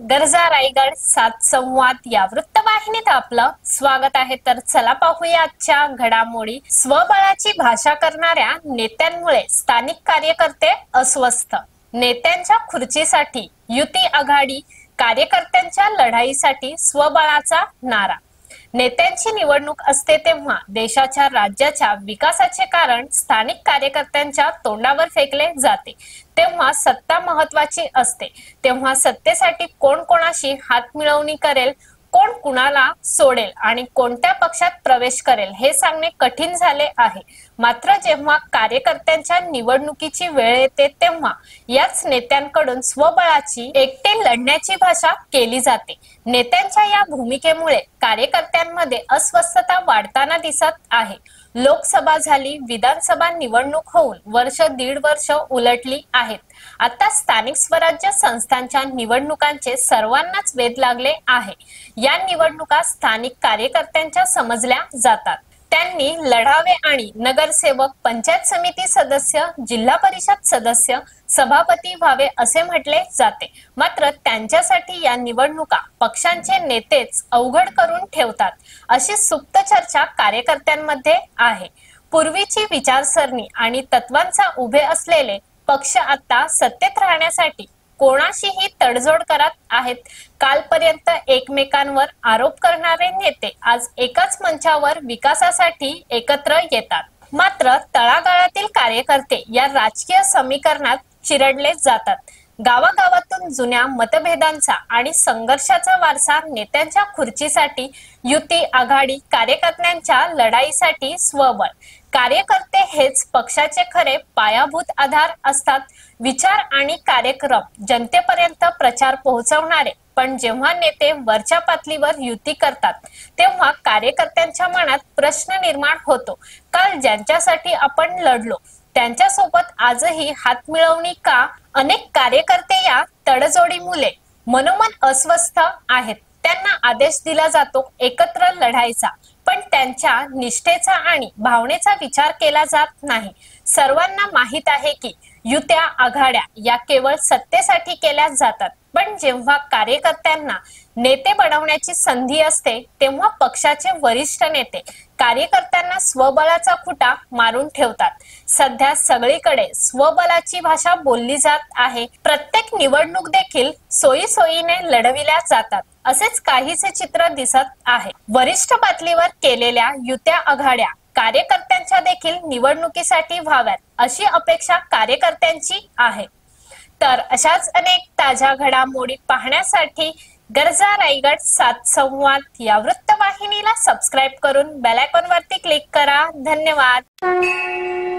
गरजा रायगड सात संवाद या वृत्तवाहिनीत आपलं स्वागत आहे। तर चला पाहूया आजच्या घडामोडी। स्वबळाची भाषा करणाऱ्या नेत्यांमुळे स्थानिक कार्यकर्ते अस्वस्थ। नेत्यांच्या खुर्चीसाठी युती आघाडी, कार्यकर्त्यांच्या लढाईसाठी स्वबळाचा नारा। नेत्यांची निवडणूक असते तेव्हा देशाच्या राज्याच्या विकासाचे कारण स्थानिक कार्यकर्त्यांच्या तोंडावर फेकले जाते। तेव्हा सत्ता महत्वाची असते। तेव्हा सत्तेसाठी कोण कोणाशी हात मिळवणी करेल, कोण कुणाला सोडेल आणि कोणत्या पक्षात प्रवेश करेल हे सांगणे कठीण झाले आहे। मात्र जेव्हा कार्यकर्त्यांच्या निवडणुकीची वेळ येते तेव्हा याच नेत्यांकडून स्वबळाची एकटे लढण्याची भाषा केली जाते। नेत्यांच्या या भूमिकेमुळे कार्यकर्त्यांमध्ये अस्वस्थता वाढताना दिसत आहे। लोकसभा झाली, विधानसभा निवडणूक होऊन वर्ष दीड वर्ष उलटली आहेत। आता स्थानिक स्वराज्य संस्थांच्या निवडणुकांचे सर्वांनाच वेध लागले आहे। या निवडणुका स्थानिक कार्यकर्त्यांच्या समजल्या जातात। त्यांनी लढावे आणि नगरसेवक, पंचायत समिती सदस्य, जिल्हा परिषद सदस्य, सभापती व्हावे असे म्हटले जाते। मात्र त्यांच्यासाठी या निवडणुका पक्षांचे नेतेच अवघड करून ठेवतात अशी सुप्त चर्चा कार्यकर्त्यांमध्ये आहे। पूर्वीची विचारसरणी आणि तत्वांचा उभे असलेले पक्ष आता सत्तेत राहण्यासाठी कोणाशीही तडजोड करत आहेत। कालपर्यंत एकमेकांवर आरोप करणारे नेते आज एकाच मंचावर विकासासाठी एकत्र येतात। मात्र तळागाळातील कार्यकर्ते या राजकीय समीकरणात चिरडले जातात। गावागावातून जुन्या मतभेदांचा आणि संघर्षाचा वारसा, नेत्यांच्या खुर्चीसाठी युती आघाडी, कार्यकर्त्यांच्या लढाईसाठी स्वबळ। कार्यकर्ते हेच पक्षाचे खरे पायाभूत आधार असतात। विचार आणि कार्यक्रम जनतेपर्यंत प्रचार पोहोचवणारे। पण जेव्हा नेते वरच्या पातळीवर युती करतात तेव्हा कार्यकर्त्यांच्या मनात प्रश्न निर्माण होतो, काल ज्यांच्यासाठी आपण लढलो त्यांच्यासोबत आजही हात मिळवणी का? अनेक कार्यकर्ते या तडजोडीमुळे मनोमन अस्वस्थ आहेत। त्यांना आदेश दिला जातो एकत्र लढायचा, पण त्यांच्या निष्ठेचा आणि भावनेचा विचार केला जात नाही। सर्वांना माहित आहे की युत्या आघाड्या या केवळ सत्तेसाठी केल्या जातात, पण जेव्हा कार्यकर्त्यांना नेते बनवण्याची संधी असते तेव्हा पक्षाचे वरिष्ठ नेते कार्यकर्त्यांना स्वबळाचा खुटा मारून ठेवतात। सध्या सगळीकडे स्वबळाची भाषा बोलली जात आहे। प्रत्येक निवडणूक देखील सोयीसोयीने लढविल्या जातात असेच काहीसे चित्र दिसत आहे। वरिष्ठ पातळीवर केलेल्या युत्या आघाड्या कार्यकर्त्यांच्या देखील निवडणुकीसाठी व्हाव्यात अशी अपेक्षा कार्यकर्त्यांची आहे। तर अशाच अनेक ताज्या घडामोडी पाहण्यासाठी गरजा रायगड सात संवाद या वृत्तवाहिनीला सबस्क्राइब करून बेल आयकॉन वरती क्लिक करा। धन्यवाद।